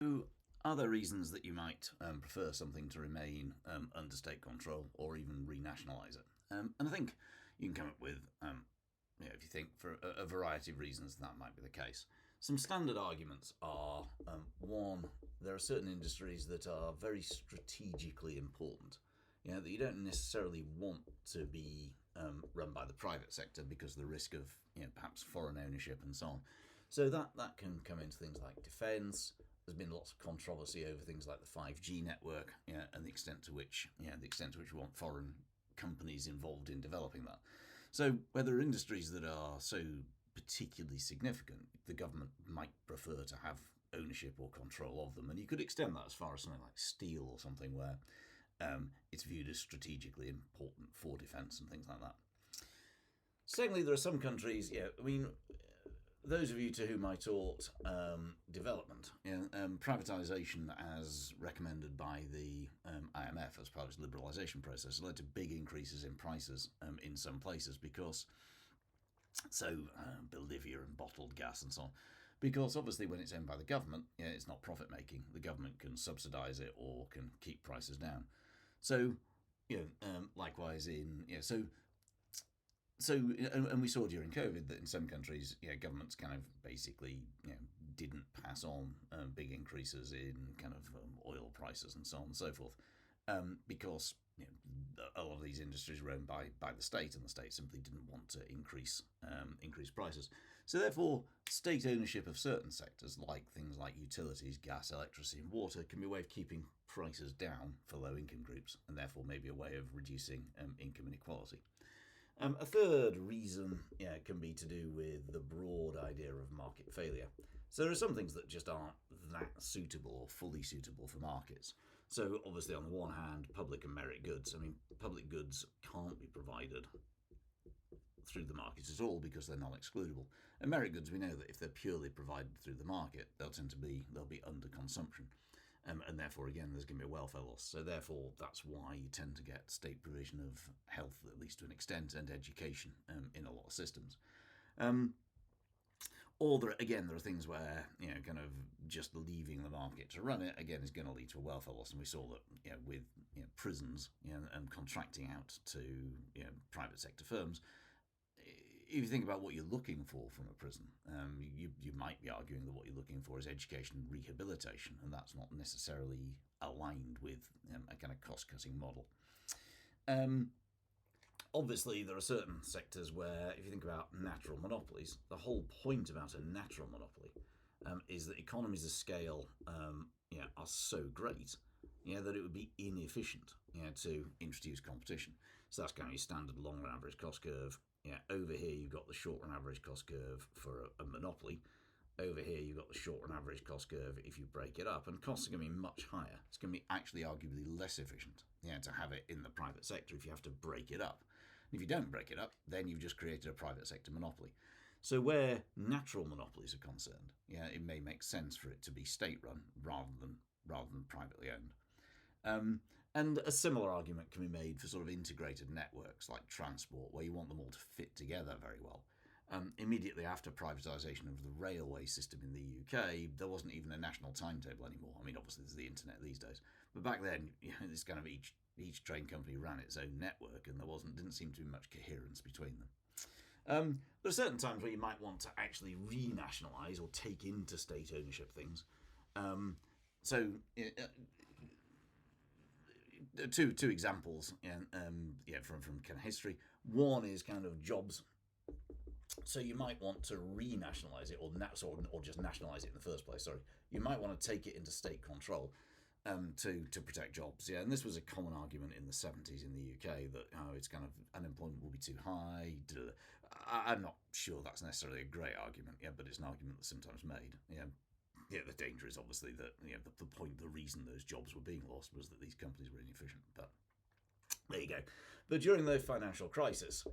So, are there reasons that you might prefer something to remain under state control or even renationalise it? And I think you can come up with, if you think for a variety of reasons that might be the case. Some standard arguments are one, there are certain industries that are very strategically important, that you don't necessarily want to be run by the private sector because of the risk of perhaps foreign ownership and so on. So that can come into things like defence. There's been lots of controversy over things like the 5G network, and the extent to which we want foreign companies involved in developing that. So where there are industries that are so particularly significant, the government might prefer to have ownership or control of them, and you could extend that as far as something like steel or something where it's viewed as strategically important for defence and things like that. Secondly, there are some countries, those of you to whom I taught development, privatisation as recommended by the IMF as part of its liberalisation process led to big increases in prices in some places because, Bolivia and bottled gas and so on. Because obviously, when it's owned by the government, it's not profit making. The government can subsidise it or can keep prices down. So, likewise and we saw during COVID that in some countries, governments kind of basically, didn't pass on big increases in kind of oil prices and so on and so forth, because a lot of these industries were owned by the state, and the state simply didn't want to increase prices. So therefore, state ownership of certain sectors, like things like utilities, gas, electricity, and water, can be a way of keeping prices down for low income groups, and therefore maybe a way of reducing income inequality. A third reason can be to do with the broad idea of market failure. So there are some things that just aren't that suitable or fully suitable for markets. So obviously, on the one hand, public and merit goods. Public goods can't be provided through the market at all because they're non-excludable. And merit goods, we know that if they're purely provided through the market, they'll be under consumption. And therefore, again, there's going to be a welfare loss. So therefore, that's why you tend to get state provision of health, at least to an extent, and education in a lot of systems. Or there are things where kind of just leaving the market to run it again is going to lead to a welfare loss, and we saw that with prisons and contracting out to private sector firms. If you think about what you're looking for from a prison, you might be arguing that what you're looking for is education and rehabilitation, and that's not necessarily aligned with a kind of cost-cutting model. Obviously, there are certain sectors where, if you think about natural monopolies, the whole point about a natural monopoly is that economies of scale are so great that it would be inefficient to introduce competition. So that's kind of your standard long run average cost curve. Over here you've got the short run average cost curve for a monopoly. Over here you've got the short run average cost curve if you break it up, and costs are going to be much higher. It's going to be actually arguably less efficient to have it in the private sector if you have to break it up. And if you don't break it up, then you've just created a private sector monopoly. So where natural monopolies are concerned, it may make sense for it to be state run rather than privately owned. And a similar argument can be made for sort of integrated networks like transport, where you want them all to fit together very well. Immediately after privatisation of the railway system in the UK, there wasn't even a national timetable anymore. Obviously there's the internet these days, but back then, this kind of each train company ran its own network, and didn't seem to be much coherence between them. There are certain times where you might want to actually renationalise or take into state ownership things. Two examples from kind of history. One is kind of jobs. So you might want to renationalise it or just nationalise it in the first place. Sorry, you might want to take it into state control to protect jobs. And this was a common argument in the 70s in the UK that it's kind of unemployment will be too high. I'm not sure that's necessarily a great argument, but it's an argument that's sometimes made. The danger is obviously that the reason those jobs were being lost was that these companies were inefficient. But there you go. But during the financial crisis,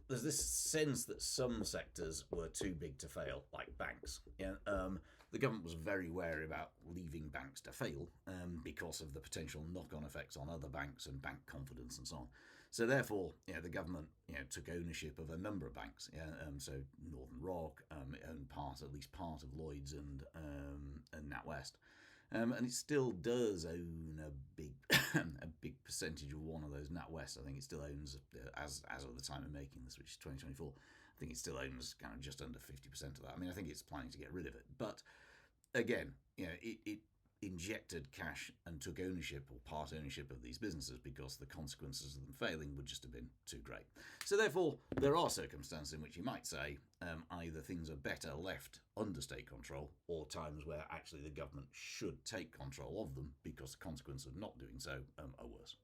there's this sense that some sectors were too big to fail, like banks. The government was very wary about leaving banks to fail because of the potential knock-on effects on other banks and bank confidence and so on. So therefore, the government took ownership of a number of banks. So Northern Rock owned at least part of Lloyd's and NatWest. And it still does own a big a big percentage of one of those NatWest. I think it still owns, as of the time of making this, which is 2024, I think it still owns kind of just under 50% of that. I mean, I think it's planning to get rid of it. But again, it injected cash and took ownership or part ownership of these businesses because the consequences of them failing would just have been too great. So therefore, there are circumstances in which you might say either things are better left under state control, or times where actually the government should take control of them because the consequences of not doing so are worse.